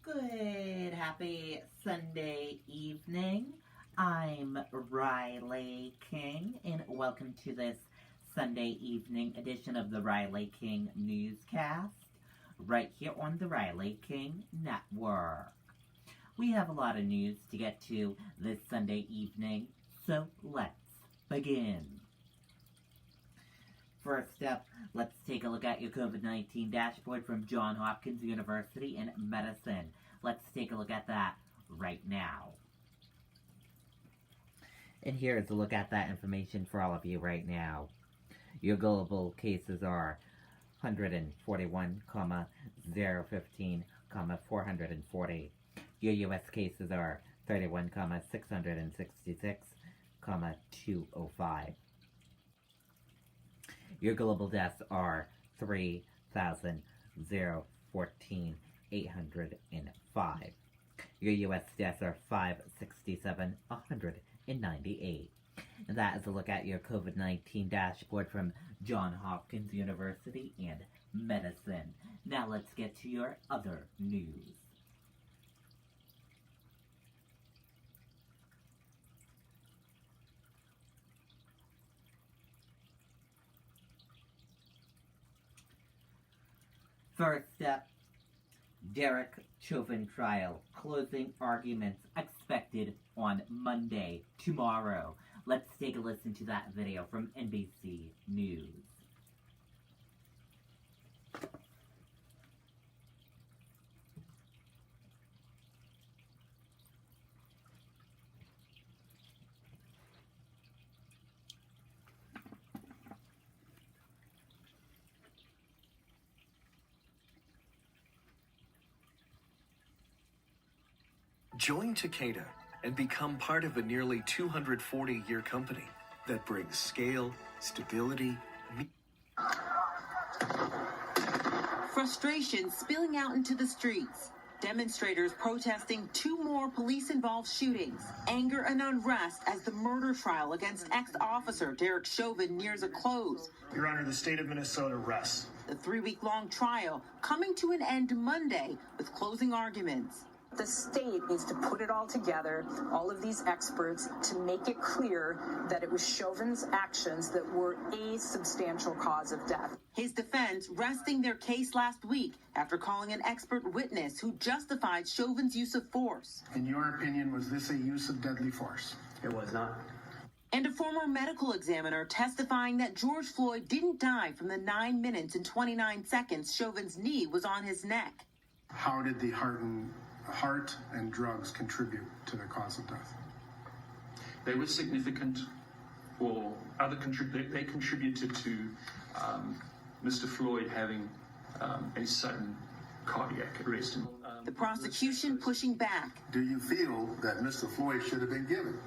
Good, happy Sunday evening. I'm Riley King, and welcome to this Sunday evening edition of the Riley King Newscast, right here on the Riley King Network. We have a lot of news to get to this Sunday evening, so let's begin. First up, let's take a look at your COVID-19 dashboard from Johns Hopkins University in Medicine. Let's take a look at that right now. And here is a look at that information for all of you right now. Your global cases are 141,015,440. Your U.S. cases are 31,666,205. Your global deaths are 3,014,805. Your U.S. deaths are 567,198. And that is a look at your COVID-19 dashboard from Johns Hopkins University and Medicine. Now let's get to your other news. First up, Derek Chauvin trial. Closing arguments expected on Monday, tomorrow. Let's take a listen to that video from NBC News. Join Takeda and become part of a nearly 240-year company that brings scale, stability, frustration spilling out into the streets. Demonstrators protesting two more police-involved shootings. Anger and unrest as the murder trial against ex-officer Derek Chauvin nears a close. Your Honor, the state of Minnesota rests. The 3-week-long trial coming to an end Monday with closing arguments. The state needs to put it all together, all of these experts, to make it clear that it was Chauvin's actions that were a substantial cause of death. His defense resting their case last week after calling an expert witness who justified Chauvin's use of force. In your opinion, was this a use of deadly force? It was not. And a former medical examiner testifying that George Floyd didn't die from the 9 minutes and 29 seconds Chauvin's knee was on his neck. How did the heart and drugs contribute to the cause of death? They were significant for they contributed to Mr. Floyd having a sudden cardiac arrest. The prosecution pushing back. Do you feel that Mr. Floyd should have been given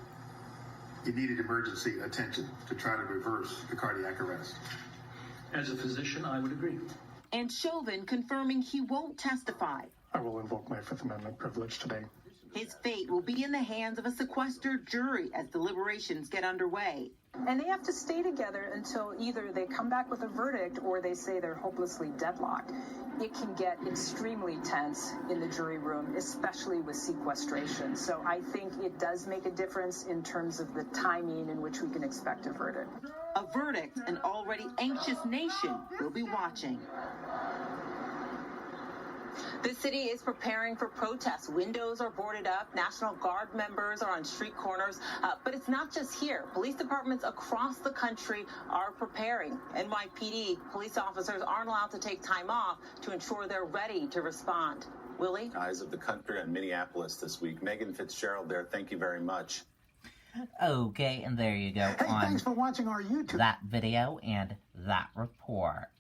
immediate emergency attention to try to reverse the cardiac arrest? As a physician, I would agree. And Chauvin confirming he won't testify. I will invoke my Fifth Amendment privilege today. His fate will be in the hands of a sequestered jury as deliberations get underway. And they have to stay together until either they come back with a verdict or they say they're hopelessly deadlocked. It can get extremely tense in the jury room, especially with sequestration. So I think it does make a difference in terms of the timing in which we can expect a verdict. A verdict an already anxious nation will be watching. The city is preparing for protests. Windows are boarded up. National Guard members are on street corners. But it's not just here. Police departments across the country are preparing. NYPD police officers aren't allowed to take time off to ensure they're ready to respond. Willie? Eyes of the country on Minneapolis this week. Megan Fitzgerald there. Thank you very much. Okay, and there you go. Hey, thanks for watching our YouTube. That video and that report.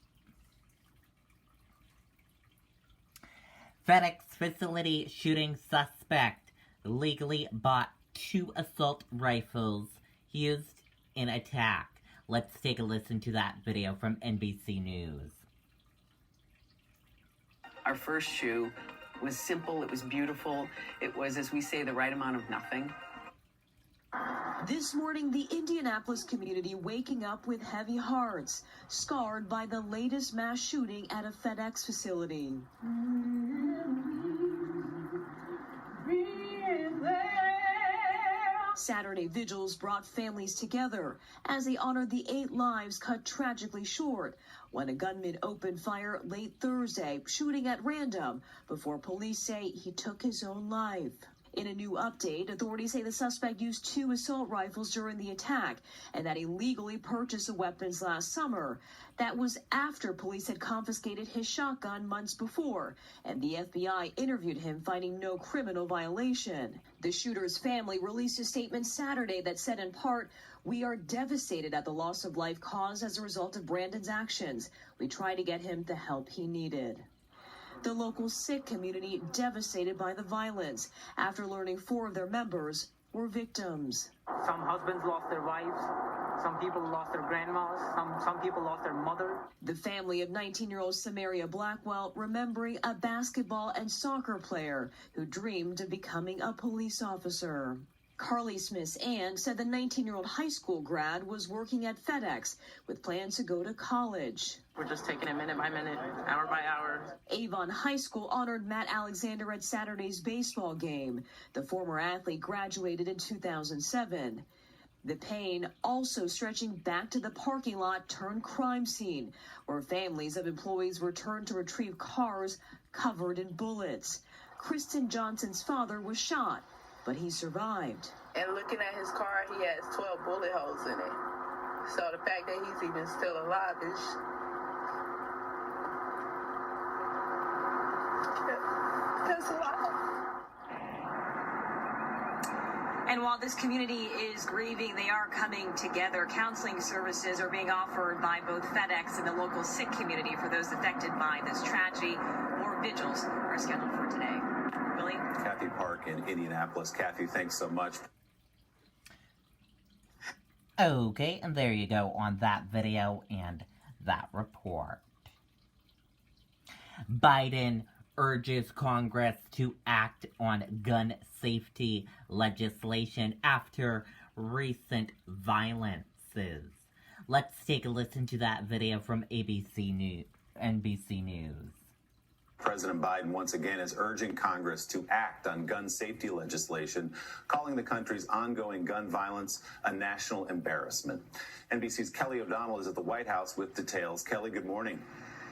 FedEx facility shooting suspect legally bought 2 assault rifles used in attack. Let's take a listen to that video from NBC News. Our first shoe was simple, it was beautiful, it was, as we say, the right amount of nothing. This morning, the Indianapolis community waking up with heavy hearts, scarred by the latest mass shooting at a FedEx facility. Saturday vigils brought families together as they honored the 8 lives cut tragically short when a gunman opened fire late Thursday, shooting at random before police say he took his own life. In a new update, authorities say the suspect used 2 assault rifles during the attack and that he legally purchased the weapons last summer. That was after police had confiscated his shotgun months before, and the FBI interviewed him, finding no criminal violation. The shooter's family released a statement Saturday that said in part, "We are devastated at the loss of life caused as a result of Brandon's actions. We try to get him the help he needed." The local Sikh community devastated by the violence after learning 4 of their members were victims. Some husbands lost their wives, some people lost their grandmas, some people lost their mother. The family of 19-year-old Samaria Blackwell remembering a basketball and soccer player who dreamed of becoming a police officer. Carly Smith's aunt said the 19-year-old high school grad was working at FedEx with plans to go to college. We're just taking it minute by minute, hour by hour. Avon High School honored Matt Alexander at Saturday's baseball game. The former athlete graduated in 2007. The pain also stretching back to the parking lot turned crime scene, where families of employees returned to retrieve cars covered in bullets. Kristen Johnson's father was shot, but he survived. And looking at his car, he has 12 bullet holes in it. So the fact that he's even still alive is... that's a lot. And while this community is grieving, they are coming together. Counseling services are being offered by both FedEx and the local Sikh community for those affected by this tragedy. More vigils are scheduled for today. Willie? Kathy Park in Indianapolis. Kathy, thanks so much. Okay, and there you go on that video and that report. Biden urges Congress to act on gun safety legislation after recent violences. Let's take a listen to that video from NBC News. President Biden once again is urging Congress to act on gun safety legislation, calling the country's ongoing gun violence a national embarrassment. NBC's Kelly O'Donnell is at the White House with details. Kelly, good morning.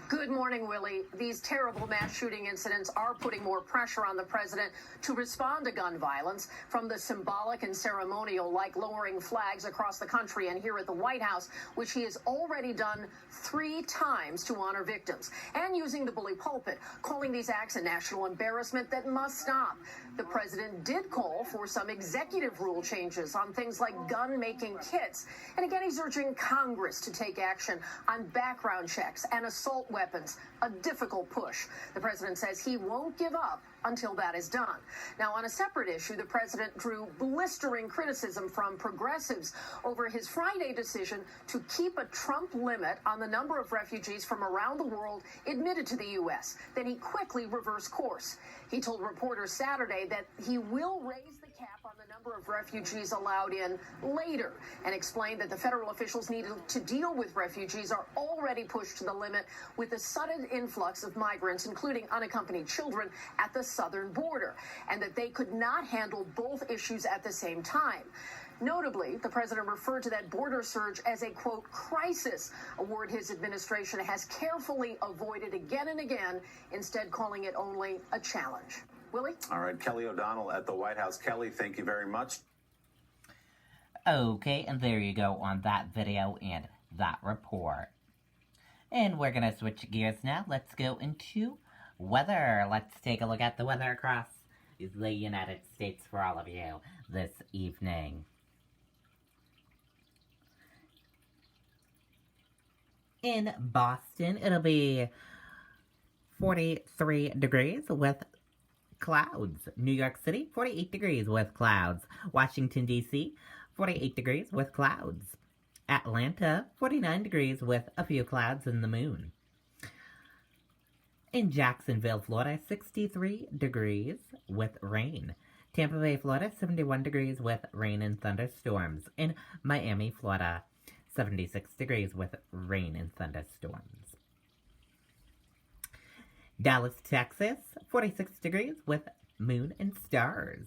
Good morning, Willie. These terrible mass shooting incidents are putting more pressure on the president to respond to gun violence, from the symbolic and ceremonial, like lowering flags across the country and here at the White House, which he has already done 3 times to honor victims, and using the bully pulpit, calling these acts a national embarrassment that must stop. The president did call for some executive rule changes on things like gun-making kits. And again, he's urging Congress to take action on background checks and assault weapons, a difficult push. The president says he won't give up until that is done. Now, on a separate issue, the president drew blistering criticism from progressives over his Friday decision to keep a Trump limit on the number of refugees from around the world admitted to the U.S. Then he quickly reversed course. He told reporters Saturday that he will raise the cap on the number of refugees allowed in later, and explained that the federal officials needed to deal with refugees are already pushed to the limit with the sudden influx of migrants, including unaccompanied children, at the southern border, and that they could not handle both issues at the same time. Notably, the president referred to that border surge as a, quote, crisis, a word his administration has carefully avoided again and again, instead calling it only a challenge. Willie? All right, Kelly O'Donnell at the White House. Kelly, thank you very much. Okay, and there you go on that video and that report. And we're going to switch gears now. Let's go into weather. Let's take a look at the weather across the United States for all of you this evening. In Boston, it'll be 43 degrees with clouds. New York City, 48 degrees with clouds. Washington, D.C., 48 degrees with clouds. Atlanta, 49 degrees with a few clouds and the moon. In Jacksonville, Florida, 63 degrees with rain. Tampa Bay, Florida, 71 degrees with rain and thunderstorms. In Miami, Florida, 76 degrees with rain and thunderstorms. Dallas, Texas, 46 degrees with moon and stars.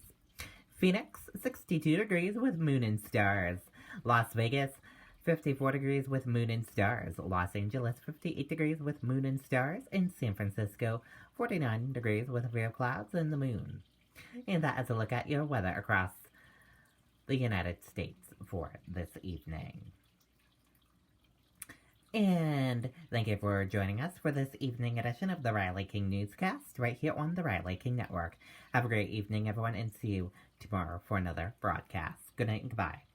Phoenix, 62 degrees with moon and stars. Las Vegas, 54 degrees with moon and stars. Los Angeles, 58 degrees with moon and stars. And San Francisco, 49 degrees with a few clouds and the moon. And that is a look at your weather across the United States for this evening. And thank you for joining us for this evening edition of the Riley King Newscast right here on the Riley King Network. Have a great evening, everyone, and see you tomorrow for another broadcast. Good night and goodbye.